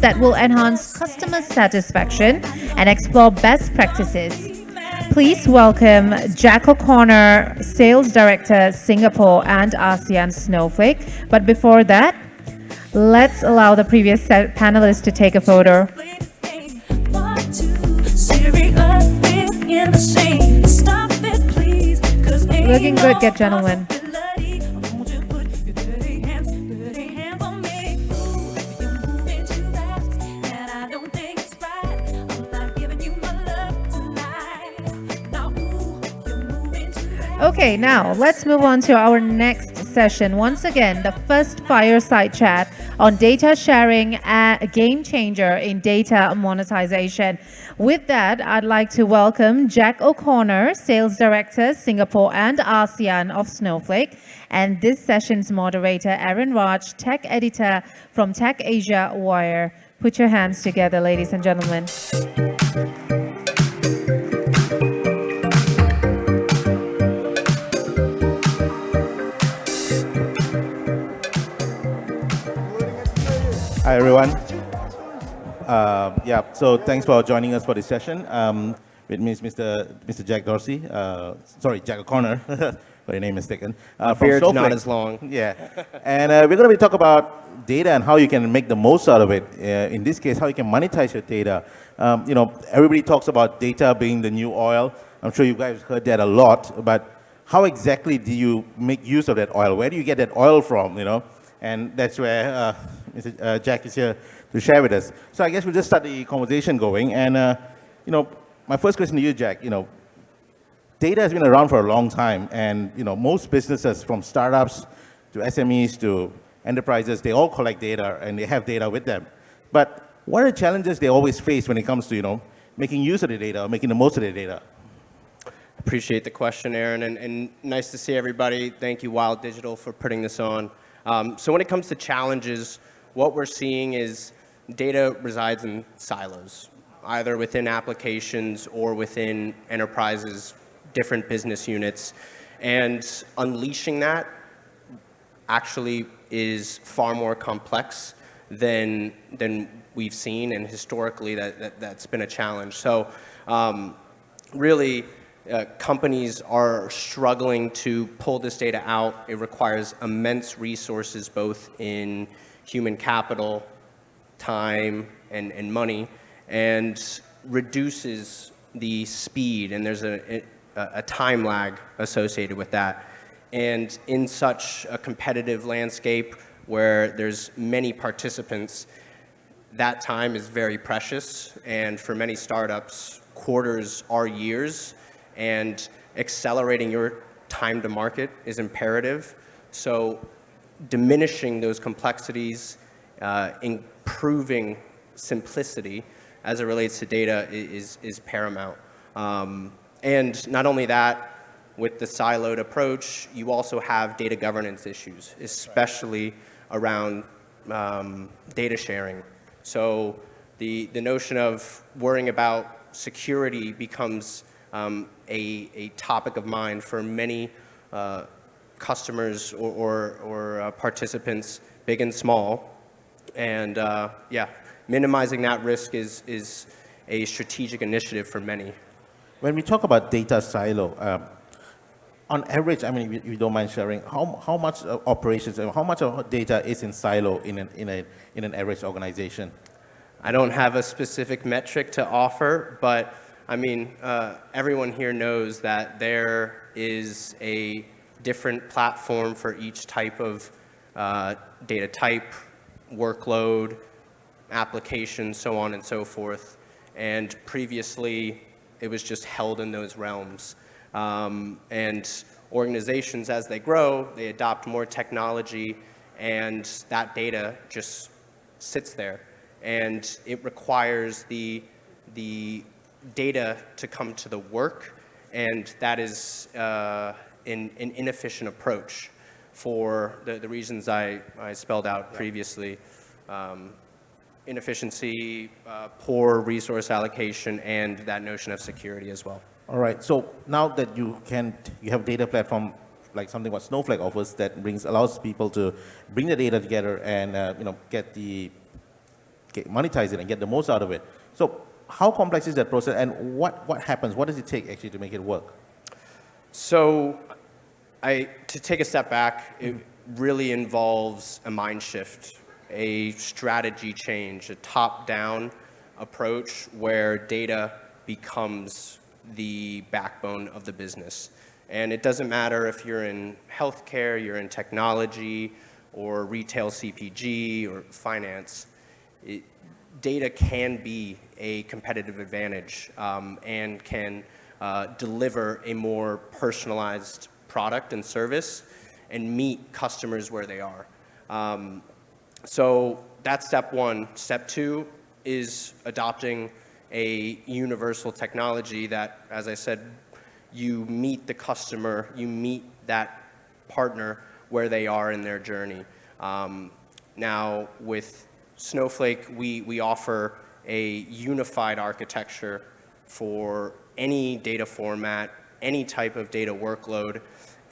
that will enhance customer satisfaction and explore best practices. Please welcome Jack O'Connor, Sales Director, Singapore and ASEAN Snowflake. But before that, let's allow the previous panelists to take a photo. Looking good, get gentlemen. Okay, now let's move on to our next session. Once again, the first fireside chat on data sharing, a game changer in data monetization. With that, I'd like to welcome Jack O'Connor, Sales Director, Singapore and ASEAN of Snowflake, and this session's moderator, Aaron Raj, Tech Editor from Tech Asia Wire. Put your hands together, ladies and gentlemen. Hi, everyone. So thanks for joining us for this session. With me is Mr. Jack Dorsey. Jack O'Connor. Got your name mistaken. From beard's Snowflake. Not as long. Yeah. And we're going to be talking about data and how you can make the most out of it. In this case, how you can monetize your data. Everybody talks about data being the new oil. I'm sure you guys heard that a lot. But how exactly do you make use of that oil? Where do you get that oil from? And that's where Mr. Jack is here to share with us. So I guess we'll just start the conversation going. And, my first question to you, Jack, data has been around for a long time. And, most businesses from startups to SMEs to enterprises, they all collect data and they have data with them. But what are the challenges they always face when it comes to, making use of the data or making the most of the data? Appreciate the question, Aaron, and nice to see everybody. Thank you, Wild Digital, for putting this on. So when it comes to challenges, what we're seeing is data resides in silos, either within applications or within enterprises, different business units. And unleashing that actually is far more complex than we've seen, and historically that's been a challenge. So really, companies are struggling to pull this data out. It requires immense resources, both in human capital, time, and money, and reduces the speed, and there's a time lag associated with that. And in such a competitive landscape where there's many participants, that time is very precious, and for many startups, quarters are years, and accelerating your time to market is imperative. So diminishing those complexities, improving simplicity as it relates to data is paramount. And not only that, with the siloed approach, you also have data governance issues, especially around data sharing. So the notion of worrying about security becomes a topic of mind for many customers or participants, big and small. And minimizing that risk is a strategic initiative for many. When we talk about data silo, on average, I mean, if you don't mind sharing, how much operations, how much of data is in silo in an average organization? I don't have a specific metric to offer, but I mean, everyone here knows that there is a different platform for each type of data type, workload, application, so on and so forth. And previously, it was just held in those realms. And organizations, as they grow, they adopt more technology, and that data just sits there. And it requires the data to come to the work, and that is an inefficient approach for the reasons I spelled out previously. Inefficiency, poor resource allocation, and that notion of security as well. All right, so now that you have a data platform like something what Snowflake offers that allows people to bring the data together and get the monetize it and get the most out of it. So how complex is that process, and what happens? What does it take actually to make it work? So to take a step back, it really involves a mind shift, a strategy change, a top-down approach where data becomes the backbone of the business. And it doesn't matter if you're in healthcare, you're in technology, or retail CPG, or finance. Data can be a competitive advantage and can deliver a more personalized product and service and meet customers where they are. So that's step one. Step two is adopting a universal technology that, as I said, you meet the customer, you meet that partner where they are in their journey. Now, with Snowflake, we offer a unified architecture for any data format, any type of data workload,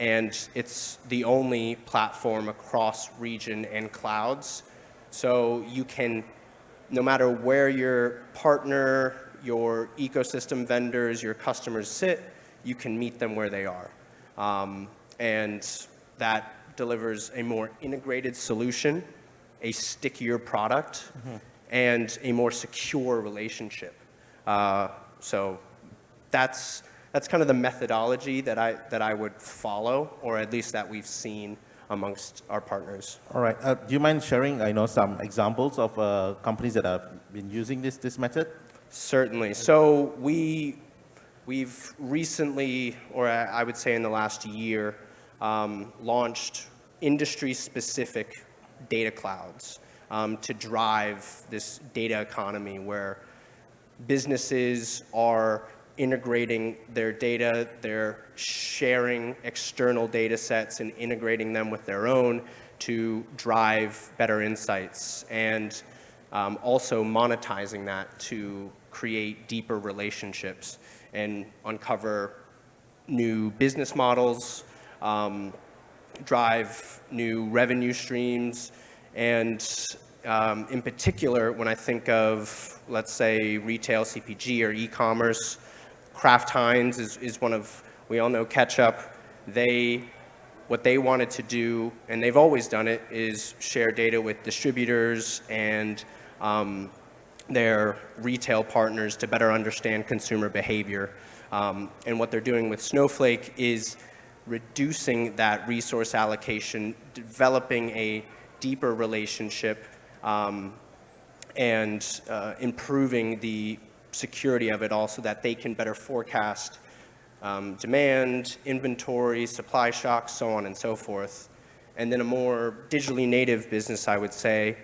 and it's the only platform across region and clouds. So you can, no matter where your partner, your ecosystem vendors, your customers sit, you can meet them where they are. And that delivers a more integrated solution, a stickier product, and a more secure relationship. So that's kind of the methodology that I would follow, or at least that we've seen amongst our partners. All right. Do you mind sharing, I know, some examples of companies that have been using this method? Certainly. So we've recently, or I would say in the last year, launched industry-specific data clouds to drive this data economy where businesses are integrating their data, they're sharing external data sets and integrating them with their own to drive better insights, and also monetizing that to create deeper relationships and uncover new business models, drive new revenue streams, and in particular, when I think of, let's say, retail CPG or e-commerce, Kraft Heinz is one of, we all know ketchup. What they wanted to do, and they've always done it, is share data with distributors and their retail partners to better understand consumer behavior. And what they're doing with Snowflake is reducing that resource allocation, developing a deeper relationship, and improving the security of it all so that they can better forecast demand, inventory, supply shocks, so on and so forth. And then a more digitally native business, I would say,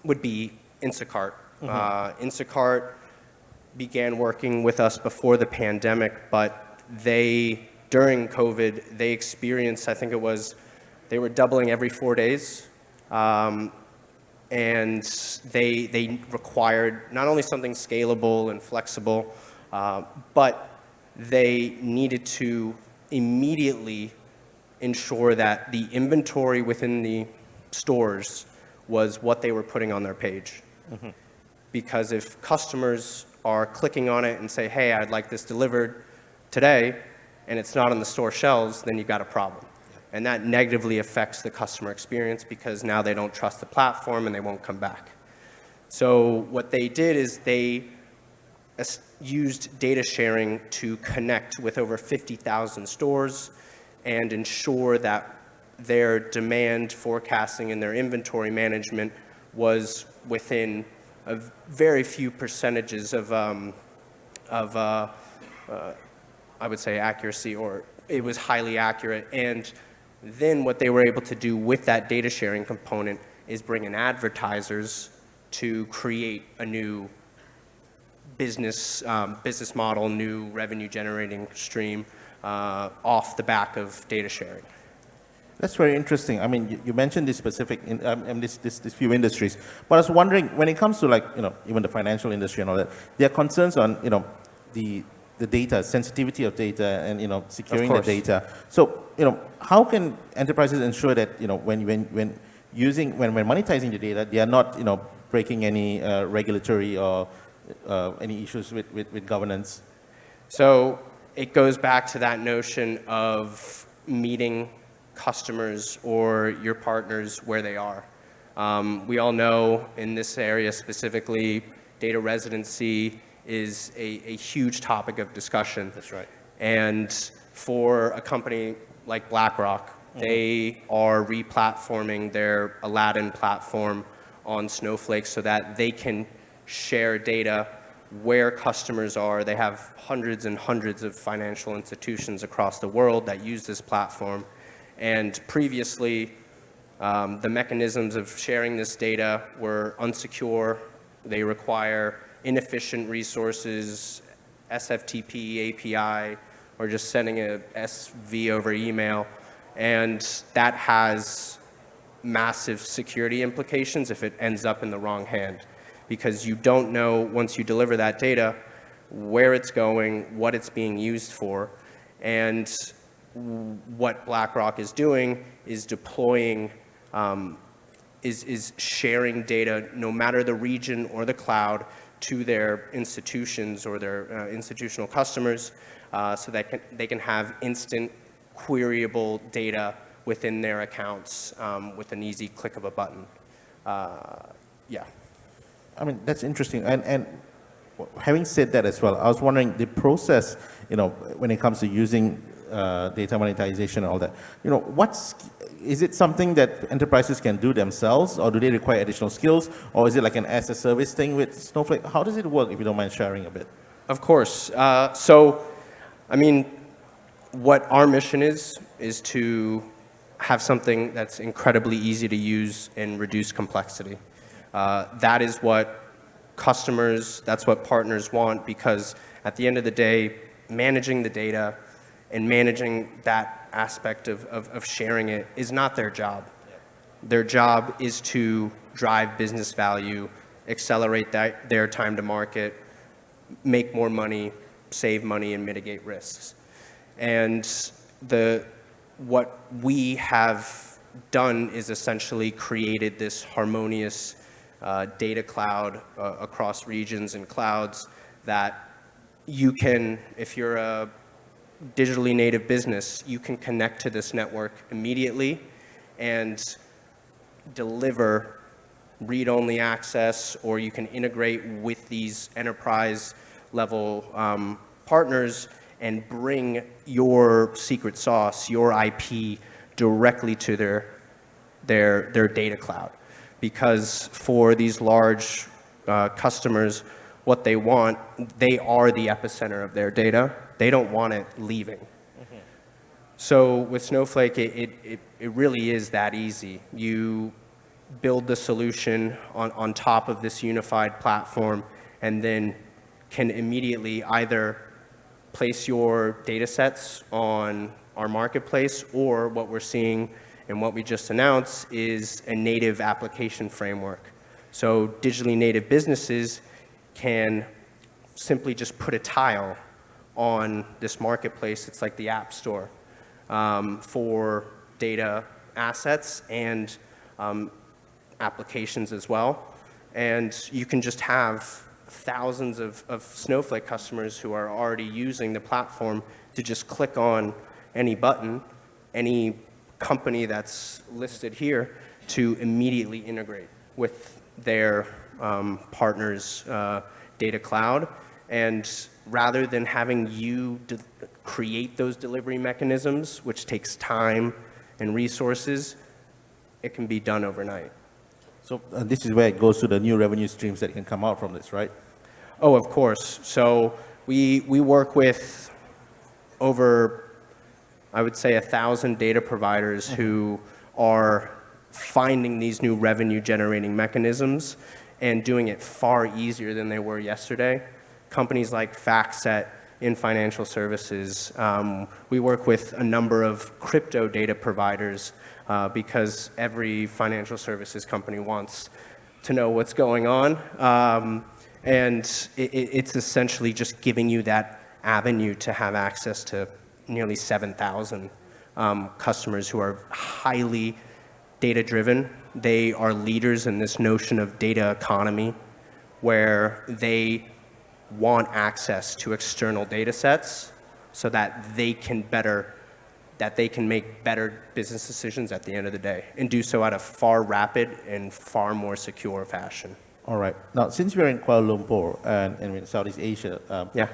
would be Instacart. Instacart began working with us before the pandemic, but during COVID, they experienced, I think it was, they were doubling every 4 days. And they required not only something scalable and flexible, but they needed to immediately ensure that the inventory within the stores was what they were putting on their page. Because if customers are clicking on it and say, hey, I'd like this delivered today, and it's not on the store shelves, then you've got a problem. And that negatively affects the customer experience because now they don't trust the platform and they won't come back. So what they did is they used data sharing to connect with over 50,000 stores and ensure that their demand forecasting and their inventory management was within a very few percentages of I would say accuracy, or it was highly accurate. And then what they were able to do with that data sharing component is bring in advertisers to create a new business model, new revenue generating stream off the back of data sharing. That's very interesting. I mean, you mentioned this specific, this few industries, but I was wondering, when it comes to, like, even the financial industry and all that, there are concerns on, the data, sensitivity of data, and securing the data. So how can enterprises ensure that when monetizing the data, they are not breaking any regulatory or any issues with governance? So it goes back to that notion of meeting customers or your partners where they are. We all know in this area specifically, data residency is a huge topic of discussion. That's right. And for a company like BlackRock, they are re-platforming their Aladdin platform on Snowflake so that they can share data where customers are. They have hundreds and hundreds of financial institutions across the world that use this platform. And previously, the mechanisms of sharing this data were unsecure. They require inefficient resources, SFTP, API, or just sending a SV over email. And that has massive security implications if it ends up in the wrong hand, because you don't know once you deliver that data where it's going, what it's being used for. And what BlackRock is doing is deploying, is sharing data, no matter the region or the cloud, to their institutions or their institutional customers, so that they can have instant queryable data within their accounts with an easy click of a button. Yeah. I mean, that's interesting. And having said that as well, I was wondering the process, when it comes to using data monetization and all that, is it something that enterprises can do themselves, or do they require additional skills, or is it like an as-a-service thing with Snowflake? How does it work, if you don't mind sharing a bit? Of course. So, I mean, what our mission is to have something that's incredibly easy to use and reduce complexity. That is what customers, that's what partners want, because at the end of the day, managing the data and managing that aspect of sharing it is not their job. Their job is to drive business value, accelerate their time to market, make more money, save money, and mitigate risks. And what we have done is essentially created this harmonious data cloud across regions and clouds that you can, if you're a digitally native business, you can connect to this network immediately and deliver read-only access, or you can integrate with these enterprise level partners and bring your secret sauce, your IP, directly to their data cloud. Because for these large customers, what they want, they are the epicenter of their data. They don't want it leaving. Mm-hmm. So with Snowflake, it really is that easy. You build the solution on top of this unified platform, and then can immediately either place your data sets on our marketplace, or what we're seeing and what we just announced is a native application framework. So digitally native businesses can simply just put a tile on this marketplace. It's like the App Store for data assets and applications as well. And you can just have thousands of Snowflake customers who are already using the platform to just click on any button, any company that's listed here, to immediately integrate with their partner's data cloud. And rather than having you create those delivery mechanisms, which takes time and resources, it can be done overnight. So this is where it goes to the new revenue streams that can come out from this, right? Oh, of course. So we work with over, I would say, 1,000 data providers who are finding these new revenue generating mechanisms and doing it far easier than they were yesterday. Companies like FactSet in financial services. We work with a number of crypto data providers because every financial services company wants to know what's going on. And it's essentially just giving you that avenue to have access to nearly 7,000 customers who are highly data-driven, they are leaders in this notion of data economy, where they want access to external data sets so that they can make better business decisions at the end of the day, and do so at a far rapid and far more secure fashion. All right. Now, since we're in Kuala Lumpur and in Southeast Asia, Yeah.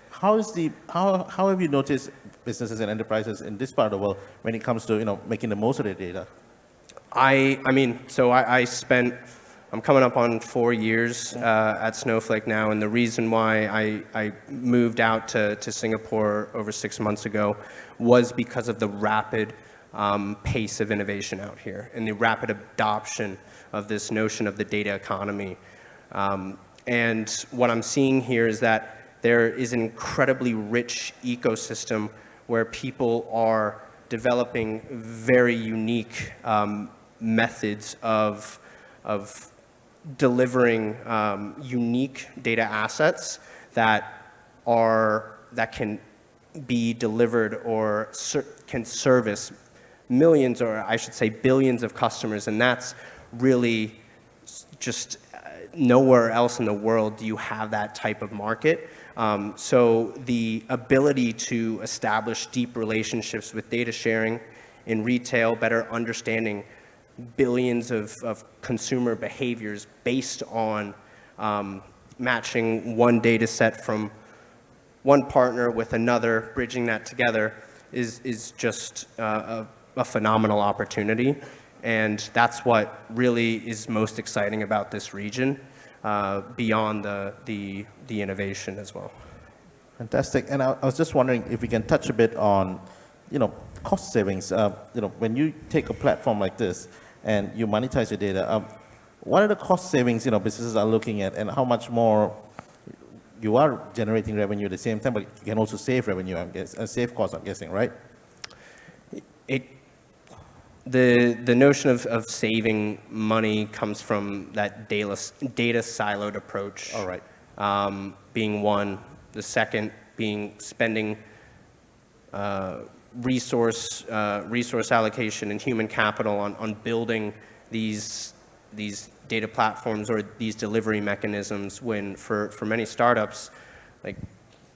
how have you noticed businesses and enterprises in this part of the world when it comes to making the most of their data? I'm coming up on 4 years at Snowflake now, and the reason why I moved out to Singapore over 6 months ago was because of the rapid pace of innovation out here and the rapid adoption of this notion of the data economy. And what I'm seeing here is that there is an incredibly rich ecosystem where people are developing very unique methods of delivering unique data assets that can be delivered or can service millions, or I should say billions of customers, and that's really just nowhere else in the world do you have that type of market. So the ability to establish deep relationships with data sharing in retail, better understanding billions of consumer behaviors based on matching one data set from one partner with another, bridging that together is just a phenomenal opportunity. And that's what really is most exciting about this region, beyond the innovation as well. Fantastic. And I was just wondering if we can touch a bit on, cost savings. When you take a platform like this and you monetize your data, what are the cost savings, businesses are looking at, and how much more you are generating revenue at the same time, but you can also save revenue, save costs, I'm guessing, right? The notion of saving money comes from that data siloed approach. All right. Being one. The second being spending resource allocation and human capital on building these data platforms or these delivery mechanisms, when for many startups, like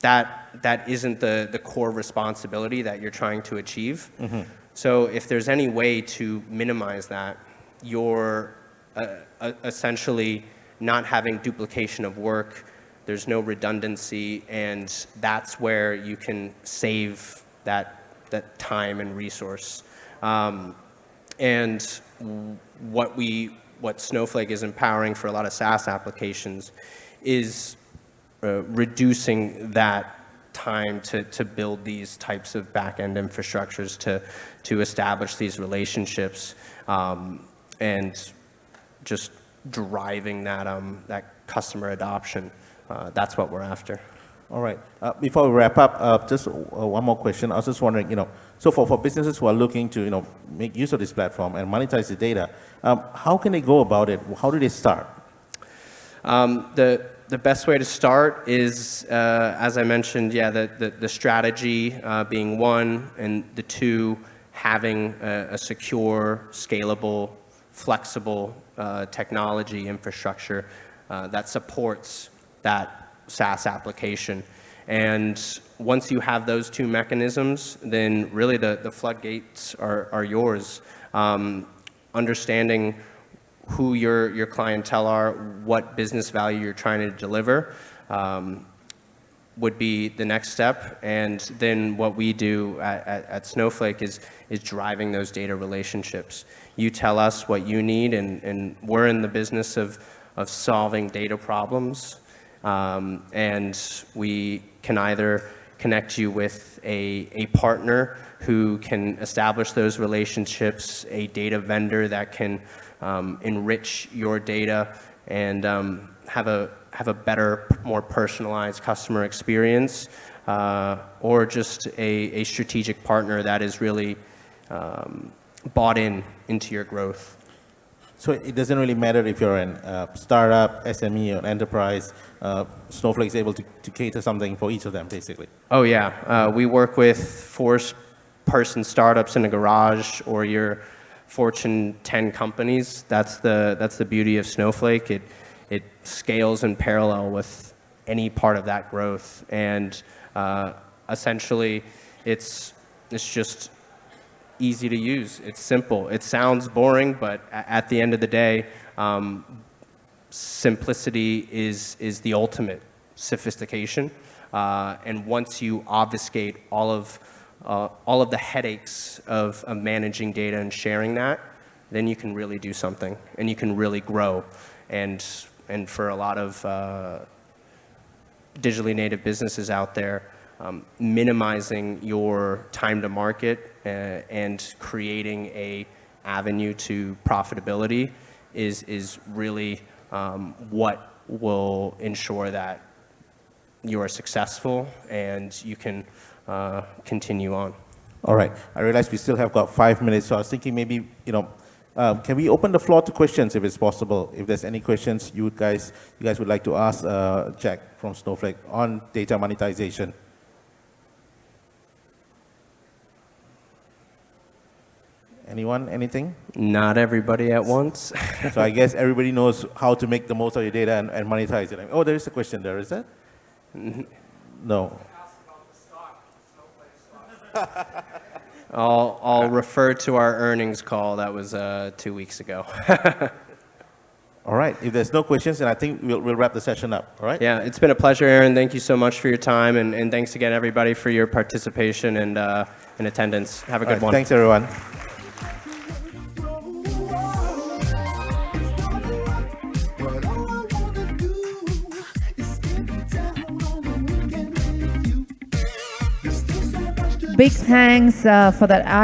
that isn't the core responsibility that you're trying to achieve. Mm-hmm. So if there's any way to minimize that, you're essentially not having duplication of work, there's no redundancy, and that's where you can save that time and resource. And what Snowflake is empowering for a lot of SaaS applications is reducing that time to build these types of back-end infrastructures, to establish these relationships, and just driving that customer adoption. That's what we're after. All right. Before we wrap up, just one more question. I was just wondering, so for businesses who are looking to, make use of this platform and monetize the data, how can they go about it? How do they start? The best way to start is, as I mentioned, the strategy being one, and the two, having a secure, scalable, flexible technology infrastructure that supports that SaaS application. And once you have those two mechanisms, then really the floodgates are yours. Understanding who your clientele are, what business value you're trying to deliver, would be the next step. And then what we do at Snowflake is driving those data relationships. You tell us what you need, and we're in the business of solving data problems. And we can either connect you with a partner who can establish those relationships, a data vendor that can enrich your data and have a better, more personalized customer experience, or just a strategic partner that is really bought into your growth. So it doesn't really matter if you're a startup, SME, or enterprise. Snowflake is able to cater something for each of them, basically. Oh yeah, we work with 4-person startups in a garage, or your Fortune 10 companies. That's the beauty of Snowflake. It scales in parallel with any part of that growth, and essentially, it's just easy to use. It's simple. It sounds boring, but at the end of the day, simplicity is the ultimate sophistication. And once you obfuscate all of the headaches of managing data and sharing that, then you can really do something, and you can really grow. And for a lot of digitally native businesses out there, minimizing your time to market and creating a avenue to profitability is really what will ensure that you are successful and you can continue on. All right. I realize we still have got 5 minutes, so I was thinking maybe, can we open the floor to questions if it's possible? If there's any questions you guys would like to ask Jack from Snowflake on data monetization. Anyone? Anything? Not everybody at once. So I guess everybody knows how to make the most of your data and monetize it. Oh, there is a question there, is that? No. I'll refer to our earnings call. That was 2 weeks ago. All right. If there's no questions, then I think we'll wrap the session up. All right? Yeah, it's been a pleasure, Aaron. Thank you so much for your time, and thanks again, everybody, for your participation and attendance. Have a good one. Thanks, everyone. Big thanks for that